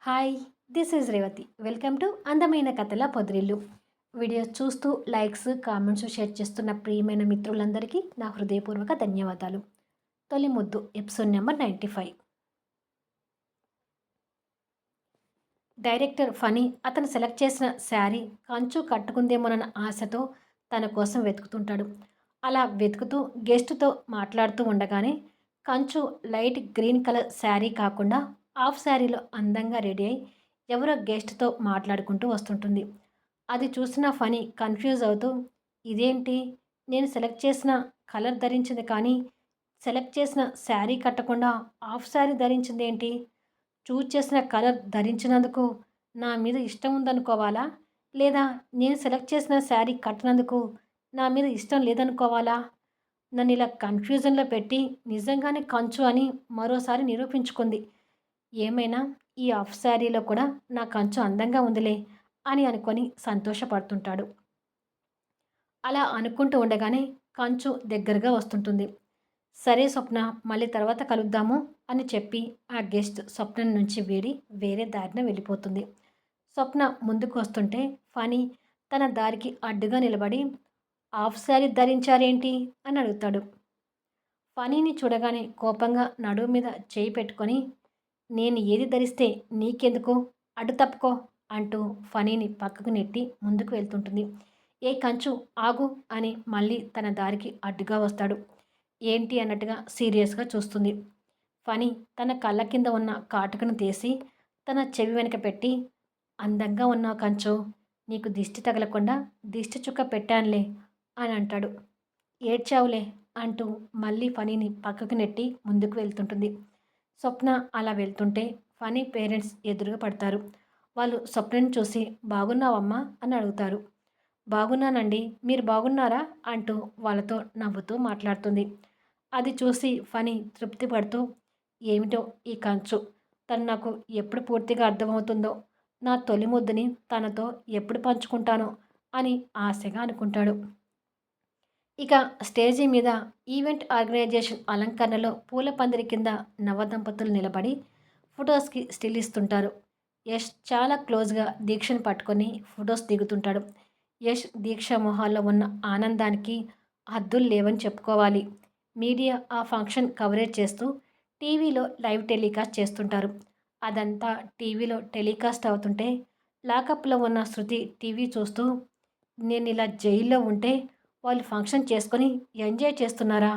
Hi, this is Revathi. Welcome to అందమైన కథల పొదిరిల్లు. Videos చూస్తూ లైక్స్, కామెంట్స్, షేర్ చేస్తున్న ప్రియమైన మిత్రులందరికీ నా హృదయపూర్వక ధన్యవాదాలు. తొలి ముద్దు ఎపిసోడ్ నెంబర్ 95. డైరెక్టర్ ఫనీ అతను సెలెక్ట్ చేసిన శారీ కంచు కట్టుకుందేమోనన్న ఆశతో తన కోసం వెతుకుతుంటాడు. అలా వెతుకుతూ గెస్ట్తో మాట్లాడుతూ ఉండగానే కంచు లైట్ గ్రీన్ కలర్ శారీ కాకుండా హాఫ్ శారీలో అందంగా రెడీ అయి ఎవరో గెస్ట్తో మాట్లాడుకుంటూ వస్తుంటుంది. అది చూసిన ఫనీ కన్ఫ్యూజ్ అవుతూ, ఇదేంటి, నేను సెలెక్ట్ చేసిన కలర్ ధరించింది కానీ సెలెక్ట్ చేసిన శారీ కట్టకుండా హాఫ్ శారీ ధరించిందేంటి, చూజ్ చేసిన కలర్ ధరించినందుకు నా మీద ఇష్టం ఉందనుకోవాలా? లేదా నేను సెలెక్ట్ చేసిన శారీ కట్టినందుకు నా మీద ఇష్టం లేదనుకోవాలా? నన్ను ఇలా కన్ఫ్యూజన్లో పెట్టి నిజంగానే కంచు అని మరోసారి నిరూపించుకుంది. ఏమైనా ఈ హాఫ్ శారీలో కూడా నా కంచు అందంగా ఉందిలే అని అనుకొని సంతోషపడుతుంటాడు. అలా అనుకుంటూ ఉండగానే కంచు దగ్గరగా వస్తుంటుంది. సరే స్వప్న, మళ్ళీ తర్వాత కలుద్దాము అని చెప్పి ఆ గెస్ట్ స్వప్న నుంచి వీడి వేరే దారిన వెళ్ళిపోతుంది. స్వప్న ముందుకు వస్తుంటే ఫనీ తన దారికి అడ్డుగా నిలబడి, హాఫ్ శారీ ధరించారేంటి అని అడుగుతాడు. ఫనీని చూడగానే కోపంగా నడుము మీద చేయి పెట్టుకొని, నేను ఏది ధరిస్తే నీకెందుకు, అడ్డు తప్పుకో అంటూ ఫనీని పక్కకు నెట్టి ముందుకు వెళ్తుంటుంది. ఏ కంచు, ఆగు అని మళ్ళీ తన దారికి అడ్డుగా వస్తాడు. ఏంటి అన్నట్టుగా సీరియస్గా చూస్తుంది. ఫనీ తన కళ్ళ కింద ఉన్న కాటుకను తీసి తన చెవి వెనక పెట్టి, అందంగా ఉన్నావు కంచు, నీకు దిష్టి తగలకుండా దిష్టి చుక్క పెట్టానులే అని అంటాడు. ఏడ్చావులే అంటూ మళ్ళీ ఫనీని పక్కకు నెట్టి ముందుకు వెళ్తుంటుంది. స్వప్న అలా వెళ్తుంటే ఫనీ పేరెంట్స్ ఎదురుగా పడతారు. వాళ్ళు స్వప్నని చూసి, బాగున్నావమ్మా అని అడుగుతారు. బాగున్నానండి, మీరు బాగున్నారా అంటూ వాళ్ళతో నవ్వుతూ మాట్లాడుతుంది. అది చూసి ఫనీ తృప్తి పడుతూ, ఏమిటో ఈ కంచు, తను నాకు ఎప్పుడు పూర్తిగా అర్థమవుతుందో, నా తొలి ముద్దుని తనతో ఎప్పుడు పంచుకుంటానో అని ఆశగా అనుకుంటాడు. ఇక స్టేజీ మీద ఈవెంట్ ఆర్గనైజేషన్ అలంకరణలో పూల పందిరి కింద నవదంపతులు నిలబడి ఫొటోస్కి స్టిల్ ఇస్తుంటారు. యష్ చాలా క్లోజ్గా దీక్షను పట్టుకొని ఫొటోస్ దిగుతుంటాడు. యష్ దీక్ష మొహాల్లో ఉన్న ఆనందానికి హద్దులు లేవని చెప్పుకోవాలి. మీడియా ఆ ఫంక్షన్ కవరేజ్ చేస్తూ టీవీలో లైవ్ టెలికాస్ట్ చేస్తుంటారు. అదంతా టీవీలో టెలికాస్ట్ అవుతుంటే లాకప్లో ఉన్న శృతి టీవీ చూస్తూ, నేను ఇలా జైల్లో ఉంటే వాళ్ళు ఫంక్షన్ చేసుకొని ఎంజాయ్ చేస్తున్నారా?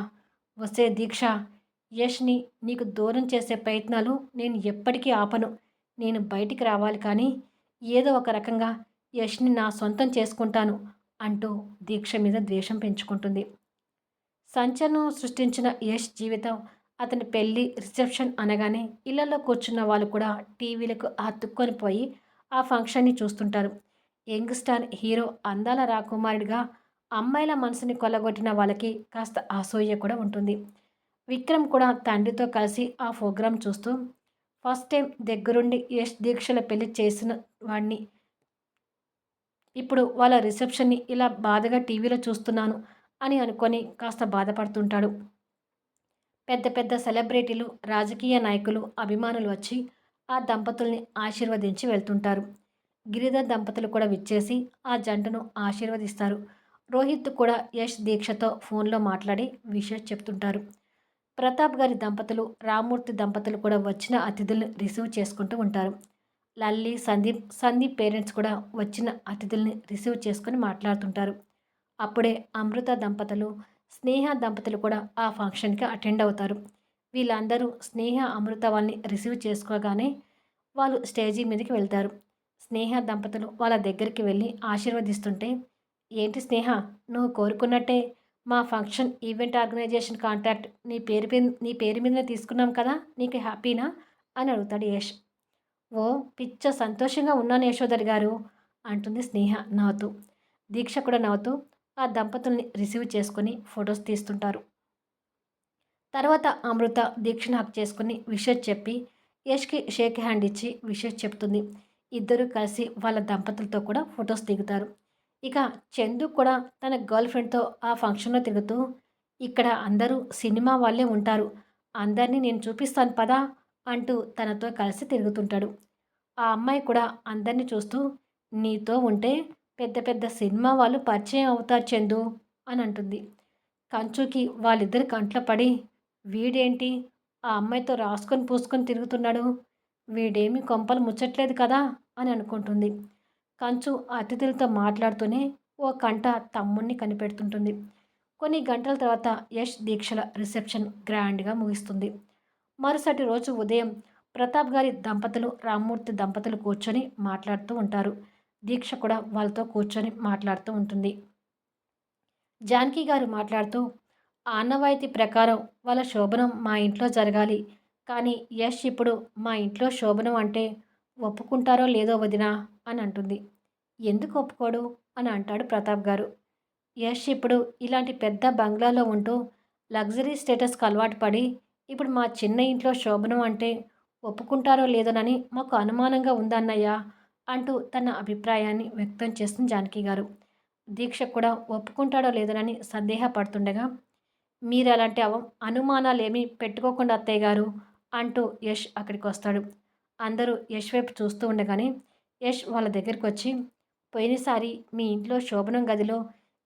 వసే దీక్ష, యష్ని నీకు దూరం చేసే ప్రయత్నాలు నేను ఎప్పటికీ ఆపను. నేను బయటికి రావాలి కానీ ఏదో ఒక రకంగా యష్ని నా సొంతం చేసుకుంటాను అంటూ దీక్ష మీద ద్వేషం పెంచుకుంటుంది. సంచలనం సృష్టించిన యష్ జీవితం, అతని పెళ్ళి రిసెప్షన్ అనగానే ఇళ్లలో కూర్చున్న వాళ్ళు కూడా టీవీలకు హత్తుక్కొని పోయి ఆ ఫంక్షన్ని చూస్తుంటారు. యంగ్ స్టార్ హీరో అందాల రాకుమారుడిగా అమ్మాయిల మనసుని కొల్లగొట్టిన వాళ్ళకి కాస్త అసూయ కూడా ఉంటుంది. విక్రమ్ కూడా తండ్రితో కలిసి ఆ ప్రోగ్రాం చూస్తూ, ఫస్ట్ టైం దగ్గరుండి యష్ దీక్షల పెళ్లి చేసిన వాడిని ఇప్పుడు వాళ్ళ రిసెప్షన్ని ఇలా బాధగా టీవీలో చూస్తున్నాను అని అనుకొని కాస్త బాధపడుతుంటాడు. పెద్ద పెద్ద సెలబ్రిటీలు, రాజకీయ నాయకులు, అభిమానులు వచ్చి ఆ దంపతుల్ని ఆశీర్వదించి వెళ్తుంటారు. గిరిధర్ దంపతులు కూడా విచ్చేసి ఆ జంటను ఆశీర్వదిస్తారు. రోహిత్ కూడా యష్ దీక్షతో ఫోన్లో మాట్లాడి విషెస్ చెప్తుంటారు. ప్రతాప్ గారి దంపతులు, రామ్మూర్తి దంపతులు కూడా వచ్చిన అతిథుల్ని రిసీవ్ చేసుకుంటూ ఉంటారు. లల్లి, సందీప్ పేరెంట్స్ కూడా వచ్చిన అతిథుల్ని రిసీవ్ చేసుకొని మాట్లాడుతుంటారు. అప్పుడే అమృత దంపతులు, స్నేహ దంపతులు కూడా ఆ ఫంక్షన్కి అటెండ్ అవుతారు. వీళ్ళందరూ స్నేహ, అమృత వాళ్ళని రిసీవ్ చేసుకోగానే వాళ్ళు స్టేజీ మీదకి వెళ్తారు. స్నేహ దంపతులు వాళ్ళ దగ్గరికి వెళ్ళి ఆశీర్వదిస్తుంటే, ఏంటి స్నేహ, నువ్వు కోరుకున్నట్టే మా ఫంక్షన్ ఈవెంట్ ఆర్గనైజేషన్ కాంట్రాక్ట్ నీ పేరు మీదనే తీసుకున్నాం కదా, నీకు హ్యాపీనా అని అడుగుతాడు యష్. ఓ పిచ్చ సంతోషంగా ఉన్నాను యశోధర్ గారు అంటుంది స్నేహ నవ్వుతూ. దీక్ష కూడా నవ్వుతూ ఆ దంపతుల్ని రిసీవ్ చేసుకొని ఫొటోస్ తీస్తుంటారు. తర్వాత అమృత దీక్షను హక్ చేసుకుని విషెస్ చెప్పి యష్కి షేక్ హ్యాండ్ ఇచ్చి విషెస్ చెప్తుంది. ఇద్దరు కలిసి వాళ్ళ దంపతులతో కూడా ఫొటోస్ దిగుతారు. ఇక చందు కూడా తన గర్ల్ ఫ్రెండ్తో ఆ ఫంక్షన్లో తిరుగుతూ, ఇక్కడ అందరూ సినిమా వాళ్ళే ఉంటారు, అందరినీ నేను చూపిస్తాను పదా అంటూ తనతో కలిసి తిరుగుతుంటాడు. ఆ అమ్మాయి కూడా అందరిని చూస్తూ, "నీతో ఉంటే పెద్ద పెద్ద సినిమా వాళ్ళు పరిచయం అవుతారు చందు" అని అంటుంది. కంచుకి వాళ్ళిద్దరి కంట్లో పడి, వీడేంటి ఆ అమ్మాయితో రాసుకొని పూసుకొని తిరుగుతున్నాడు? వీడేమి కొంపలు ముచ్చట్లేదు కదా అని అనుకుంటుంది. కంచు అతిథులతో మాట్లాడుతూనే ఓ కంట తమ్ముడిని కనిపెడుతుంటుంది. కొన్ని గంటల తర్వాత యష్ దీక్షల రిసెప్షన్ గ్రాండ్గా ముగుస్తుంది. మరుసటి రోజు ఉదయం ప్రతాప్ గారి దంపతులు రామ్మూర్తి దంపతులు కూర్చొని మాట్లాడుతూ ఉంటారు. దీక్ష కూడా వాళ్ళతో కూర్చొని మాట్లాడుతూ ఉంటుంది. జానకి గారు మాట్లాడుతూ, ఆనవాయితీ ప్రకారం వాళ్ళ శోభనం మా ఇంట్లో జరగాలి. కానీ యష్ ఇప్పుడు మా ఇంట్లో శోభనం అంటే ఒప్పుకుంటారో లేదో వదినా అని అంటుంది. ఎందుకు ఒప్పుకోడు అని అంటాడు ప్రతాప్ గారు. యష్ ఇప్పుడు ఇలాంటి పెద్ద బంగ్లాలో ఉంటూ లగ్జరీ స్టేటస్కి అలవాటు పడి ఇప్పుడు మా చిన్న ఇంట్లో శోభనం అంటే ఒప్పుకుంటారో లేదోనని మాకు అనుమానంగా ఉందన్నయ్య అంటూ తన అభిప్రాయాన్ని వ్యక్తం చేస్తుంది జానకి గారు. దీక్ష కూడా ఒప్పుకుంటాడో లేదోనని సందేహపడుతుండగా, మీరలాంటి అనుమానాలేమీ పెట్టుకోకుండా అత్తయ్య గారు అంటూ యష్ అక్కడికి వస్తాడు. అందరూ యష్ వైపు చూస్తూ ఉండగానే యష్ వాళ్ళ దగ్గరికి వచ్చి, పోయినసారి మీ ఇంట్లో శోభనం గదిలో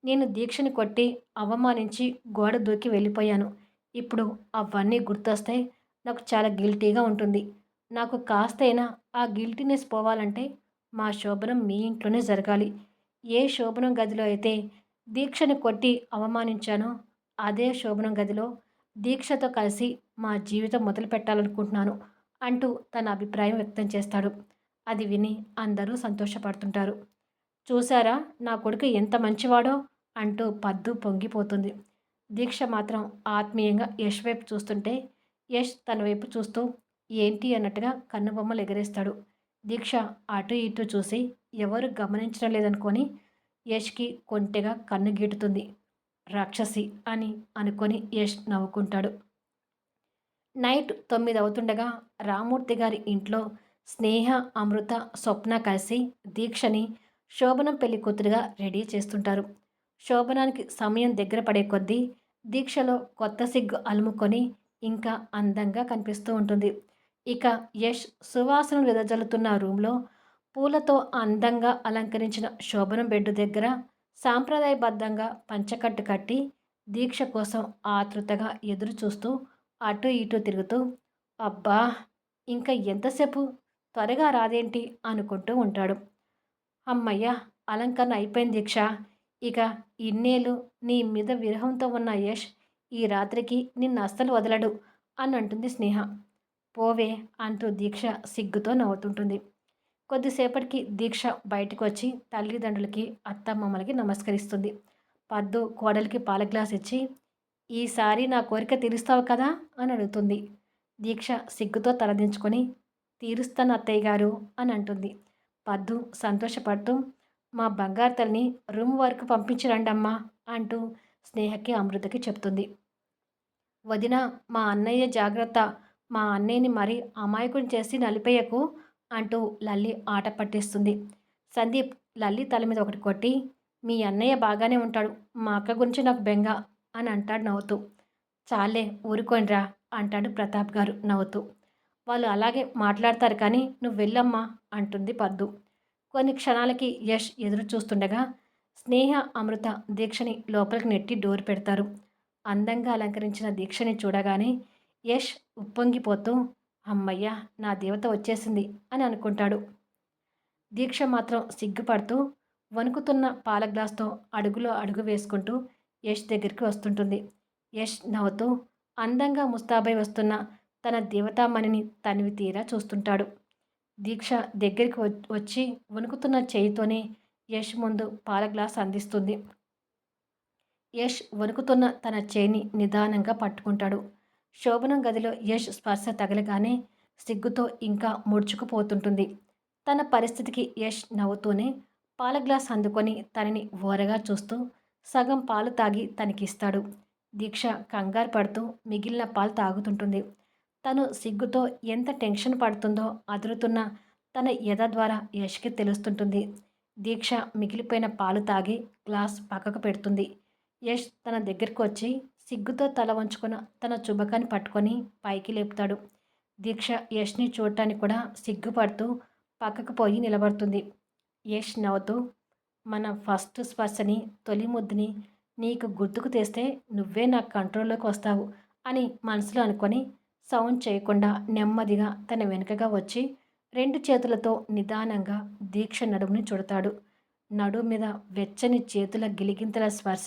నేను దీక్షని కొట్టి అవమానించి గోడ దూకి వెళ్ళిపోయాను. ఇప్పుడు అవన్నీ గుర్తొస్తే నాకు చాలా గిల్టీగా ఉంటుంది. నాకు కాస్తైనా ఆ గిల్టీనెస్ పోవాలంటే మా శోభనం మీ ఇంట్లోనే జరగాలి. ఏ శోభనం గదిలో అయితే దీక్షని కొట్టి అవమానించానో అదే శోభనం గదిలో దీక్షతో కలిసి మా జీవితం మొదలు పెట్టాలనుకుంటున్నాను అంటూ తన అభిప్రాయం వ్యక్తం చేస్తాడు. అది విని అందరూ సంతోషపడుతుంటారు. చూసారా నా కొడుకు ఎంత మంచివాడో అంటూ పద్దు పొంగిపోతుంది. దీక్ష మాత్రం ఆత్మీయంగా యష్ వైపు చూస్తుంటే యష్ తన వైపు చూస్తూ ఏంటి అన్నట్టుగా కన్నుబొమ్మలు ఎగరేస్తాడు. దీక్ష అటు ఇటు చూసి ఎవరు గమనించడం లేదనుకొని యష్కి కొంటెగా కన్ను గీటుతుంది. రాక్షసి అని అనుకొని యష్ నవ్వుకుంటాడు. నైట్ 9 అవుతుండగా రామూర్తి గారి ఇంట్లో స్నేహ, అమృత, స్వప్న కలిసి దీక్షని శోభనం పెళ్లి కూతురుగా రెడీ చేస్తుంటారు. శోభనానికి సమయం దగ్గర పడే కొద్దీ దీక్షలో కొత్త సిగ్గు అలుముకొని ఇంకా అందంగా కనిపిస్తూ ఉంటుంది. ఇక యష్ సువాసనలు వెదజల్లుతున్న రూమ్లో పూలతో అందంగా అలంకరించిన శోభనం బెడ్ దగ్గర సాంప్రదాయబద్ధంగా పంచకట్టు కట్టి దీక్ష కోసం ఆతృతగా ఎదురు చూస్తూ అటు ఇటు తిరుగుతూ, అబ్బా ఇంకా ఎంతసేపు, త్వరగా రాదేంటి అనుకుంటూ ఉంటాడు. హమ్మయ్య! అలంకరణ అయిపోయింది దీక్ష. ఇక ఇన్నేళ్ళు నీ మీద విరహంతో ఉన్న యష్ ఈ రాత్రికి నిన్నస్సలు వదలడు అని అంటుంది స్నేహ. పోవే అంటూ దీక్ష సిగ్గుతో నవ్వుతుంటుంది. కొద్దిసేపటికి దీక్ష బయటకు వచ్చి తల్లిదండ్రులకి, అత్తమామలకి నమస్కరిస్తుంది. పద్దు కోడలికి పాల గ్లాస్ ఇచ్చి, ఈసారి నా కోరిక తీరుస్తావు కదా అని అడుగుతుంది. దీక్ష సిగ్గుతో తలదించుకొని, తీరుస్తాను అత్తయ్య గారు అని అంటుంది. పద్దు సంతోషపడుతూ, మా బంగారు తల్లిని రూమ్ వరకు పంపించి రండమ్మా అంటూ స్నేహకి, అమృతకి చెప్తుంది. వదిన, మా అన్నయ్య జాగ్రత్త, మా అన్నయ్యని మరీ అమాయకుని చేసి నలిపేయకు అంటూ లల్లి ఆట పట్టిస్తుంది. సందీప్ లల్లి తల మీద ఒకటి కొట్టి, మీ అన్నయ్య బాగానే ఉంటాడు, మా అక్క గురించి నాకు బెంగ అని అంటాడు నవ్వుతూ. చాలే ఊరుకోండ్రా అంటాడు ప్రతాప్ గారు నవ్వుతూ. వాళ్ళు అలాగే మాట్లాడతారు కానీ నువ్వు వెళ్ళమ్మా అంటుంది పద్దు. కొన్ని క్షణాలకి యష్ ఎదురు చూస్తుండగా స్నేహ, అమృత దీక్షని లోపలికి నెట్టి డోర్ పెడతారు. అందంగా అలంకరించిన దీక్షని చూడగానే యష్ ఉప్పొంగిపోతూ, అమ్మయ్య నా దేవత వచ్చేసింది అని అనుకుంటాడు. దీక్ష మాత్రం సిగ్గుపడుతూ వణుకుతున్న పాల గ్లాస్తో అడుగులో అడుగు వేసుకుంటూ యష్ దగ్గరికి వస్తుంటుంది. యష్ నవ్వుతూ అందంగా ముస్తాబై వస్తున్న తన దేవతామణిని తనివి తీరా చూస్తుంటాడు. దీక్ష దగ్గరికి వచ్చి వణుకుతున్న చేయితోనే యష్ ముందు పాల గ్లాస్ అందిస్తుంది. యష్ వణుకుతున్న తన చేయిని నిదానంగా పట్టుకుంటాడు. శోభనం గదిలో యష్ స్పర్శ తగలగానే సిగ్గుతో ఇంకా ముడుచుకుపోతుంటుంది. తన పరిస్థితికి యష్ నవ్వుతూనే పాల గ్లాస్ అందుకొని తనని ఓరగా చూస్తూ సగం పాలు తాగి తనకిస్తాడు. దీక్ష కంగారు పడుతూ మిగిలిన పాలు తాగుతుంటుంది. తను సిగ్గుతో ఎంత టెన్షన్ పడుతుందో అదురుతున్న తన ఎద ద్వారా యష్కి తెలుస్తుంటుంది. దీక్ష మిగిలిపోయిన పాలు తాగి గ్లాస్ పక్కకు పెడుతుంది. యష్ తన దగ్గరికి వచ్చి సిగ్గుతో తల వంచుకున్న తన చుబకాన్ని పట్టుకొని పైకి లేపుతాడు. దీక్ష యష్ని చూడటానికి కూడా సిగ్గుపడుతూ పక్కకు పోయి నిలబడుతుంది. యష్ నవ్వుతూ, మన ఫస్ట్ స్పర్శని, తొలి ముద్దుని నీకు గుర్తుకు తెస్తే నువ్వే నా కంట్రోల్లోకి వస్తావు అని మనసులో అనుకొని సౌండ్ చేయకుండా నెమ్మదిగా తన వెనుకగా వచ్చి 2 చేతులతో నిదానంగా దీక్ష నడుముని చుడతాడు. నడుము మీద వెచ్చని చేతుల గిలిగింతల స్పర్శ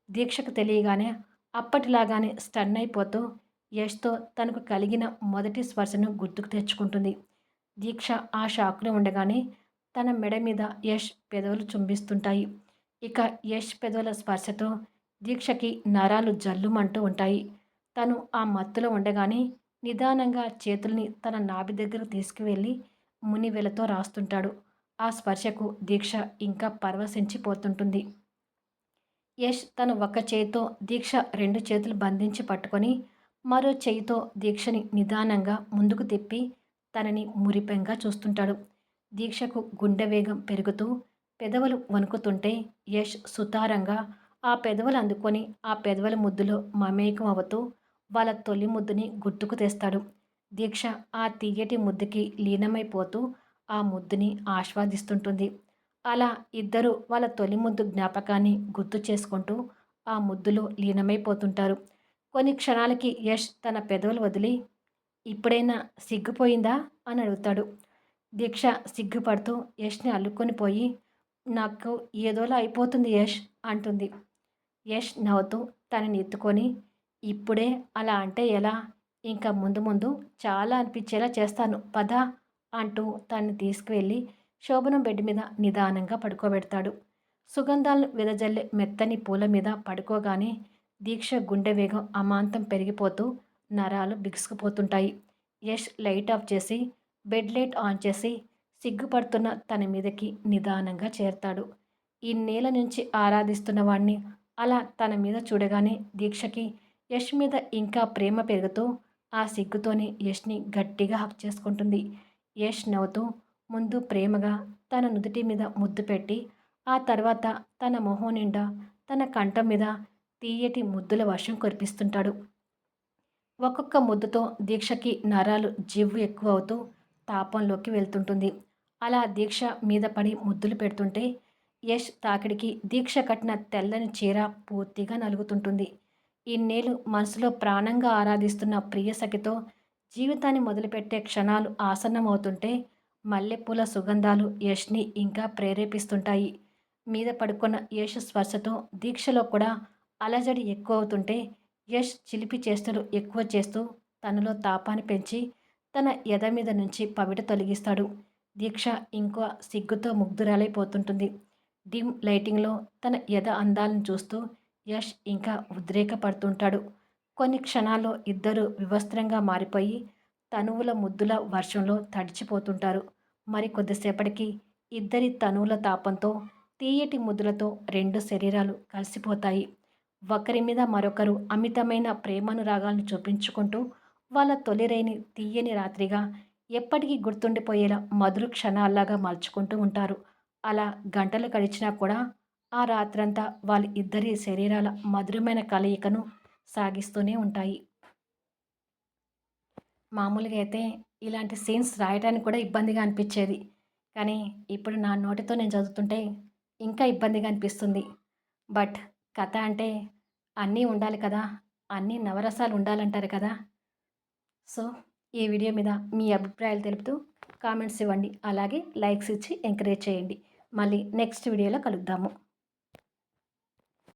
దీక్షకు తెలియగానే అప్పటిలాగానే స్టన్ అయిపోతూ యష్‌తో తనకు కలిగిన మొదటి స్పర్శను గుర్తుకు తెచ్చుకుంటుంది. దీక్ష ఆ షాక్‌లో ఉండగానే తన మెడ మీద యష్ పెదవులు చుంబిస్తుంటాయి. ఇక యష్ పెదవుల స్పర్శతో దీక్షకి నరాలు జల్లుమంటూ ఉంటాయి. తను ఆ మత్తులో ఉండగానే నిదానంగా చేతుల్ని తన నాభి దగ్గరకు తీసుకువెళ్ళి మునివేళ్ళతో రాస్తుంటాడు. ఆ స్పర్శకు దీక్ష ఇంకా పరవశించిపోతుంటుంది. యష్ తన ఒక్క చేయితో దీక్ష 2 చేతులు బంధించి పట్టుకొని, మరో చెయ్యితో దీక్షని నిదానంగా ముందుకు తిప్పి తనని మురిపెంగా చూస్తుంటాడు. దీక్షకు గుండె వేగం పెరుగుతూ పెదవులు వణుకుతుంటే యష్ సుతారంగా ఆ పెదవులు అందుకొని ఆ పెదవుల ముద్దులో మమేకం అవుతూ వాళ్ళ తొలి ముద్దుని గుర్తుకు తెస్తాడు. దీక్ష ఆ తియ్యటి ముద్దుకి లీనమైపోతూ ఆ ముద్దుని ఆస్వాదిస్తుంటుంది. అలా ఇద్దరూ వాళ్ళ తొలి ముద్దు జ్ఞాపకాన్ని గుర్తు చేసుకుంటూ ఆ ముద్దులో లీనమైపోతుంటారు. కొన్ని క్షణాలకి యష్ తన పెదవులు వదిలి, ఇప్పుడైనా సిగ్గుపోయిందా అని అడుగుతాడు. దీక్ష సిగ్గుపడుతూ యష్‌ని అల్లుకొని పోయి, నాకు ఏదోలా అయిపోతుంది యష్ అంటుంది. యష్ నవ్వుతూ తనని ఎత్తుకొని, ఇప్పుడే అలా అంటే ఎలా? ఇంకా ముందు ముందు చాలా అనిపించేలా చేస్తాను పద అంటూ తనని తీసుకువెళ్ళి శోభనం బెడ్ మీద నిదానంగా పడుకోబెడతాడు. సుగంధాలను వెదజల్లే మెత్తని పూల మీద పడుకోగానే దీక్ష గుండె వేగం అమాంతం పెరిగిపోతూ నరాలు బిగుసుకుపోతుంటాయి. యష్ లైట్ ఆఫ్ చేసి బెడ్ లైట్ ఆన్ చేసి సిగ్గుపడుతున్న తన మీదకి నిదానంగా చేరతాడు. ఇన్నేళ్ల నుంచి ఆరాధిస్తున్న వాణ్ణి అలా తన మీద చూడగానే దీక్షకి యష్ మీద ఇంకా ప్రేమ పెరుగుతూ ఆ సిగ్గుతోనే యష్‌ని గట్టిగా హగ్ చేసుకుంటుంది. యష్ నవ్వుతూ ముందు ప్రేమగా తన నుదిటి మీద ముద్దు పెట్టి, ఆ తర్వాత తన మొహం నిండా, తన కంఠం మీద తీయటి ముద్దుల వర్షం కురిపిస్తుంటాడు. ఒక్కొక్క ముద్దుతో దీక్షకి నరాలు జివ్వు ఎక్కువవుతూ తాపంలోకి వెళ్తుంటుంది. అలా దీక్ష మీద పడి ముద్దులు పెడుతుంటే యష్ తాకిడికి దీక్ష కట్టిన తెల్లని చీర పూర్తిగా నలుగుతుంటుంది. ఇన్నేళ్లు మనసులో ప్రాణంగా ఆరాధిస్తున్న ప్రియసఖితో జీవితాన్ని మొదలుపెట్టే క్షణాలు ఆసన్నమవుతుంటే మల్లెపూల సుగంధాలు యష్‌ని ఇంకా ప్రేరేపిస్తుంటాయి. మీద పడుకున్న యష్ స్పర్శతో దీక్షలో కూడా అలజడి ఎక్కువవుతుంటే యష్ చిలిపి చేష్టలు ఎక్కువ చేస్తూ తనలో తాపాన్ని పెంచి తన ఎద మీద నుంచి పవిట తొలగిస్తాడు. దీక్ష ఇంకో సిగ్గుతో ముగ్ధురాలైపోతుంటుంది. డిమ్ లైటింగ్‌లో తన ఎద అందాలను చూస్తూ యష్ ఇంకా ఉద్రేకపడుతుంటాడు. కొన్ని క్షణాల్లో ఇద్దరూ వివస్త్రంగా మారిపోయి తనువుల ముద్దుల వర్షంలో తడిచిపోతుంటారు. మరి కొద్దిసేపటికి ఇద్దరి తనువుల తాపంతో తీయటి ముద్దులతో 2 శరీరాలు కలిసిపోతాయి. ఒకరి మీద మరొకరు అమితమైన ప్రేమానురాగాలను చూపించుకుంటూ వాళ్ళ తొలిరైన తీయని రాత్రిగా ఎప్పటికీ గుర్తుండిపోయేలా మధుర క్షణాల్లాగా మలుచుకుంటూ ఉంటారు. అలా గంటలు గడిచినా కూడా ఆ రాత్రంతా వాళ్ళ ఇద్దరి శరీరాల మధురమైన కలయికను సాగిస్తూనే ఉంటాయి. మామూలుగా అయితే ఇలాంటి సీన్స్ రాయటానికి కూడా ఇబ్బందిగా అనిపించేది. కానీ ఇప్పుడు నా నోటితో నేను చదువుతుంటే ఇంకా ఇబ్బందిగా అనిపిస్తుంది. బట్ కథ అంటే అన్నీ ఉండాలి కదా! అన్నీ నవరసాలు ఉండాలంటారు కదా! సో, ఈ వీడియో మీద మీ అభిప్రాయాలు తెలుపుతూ కామెంట్స్ ఇవ్వండి. అలాగే లైక్స్ ఇచ్చి ఎంకరేజ్ చేయండి. మళ్ళీ నెక్స్ట్ వీడియోలో కలుద్దాము.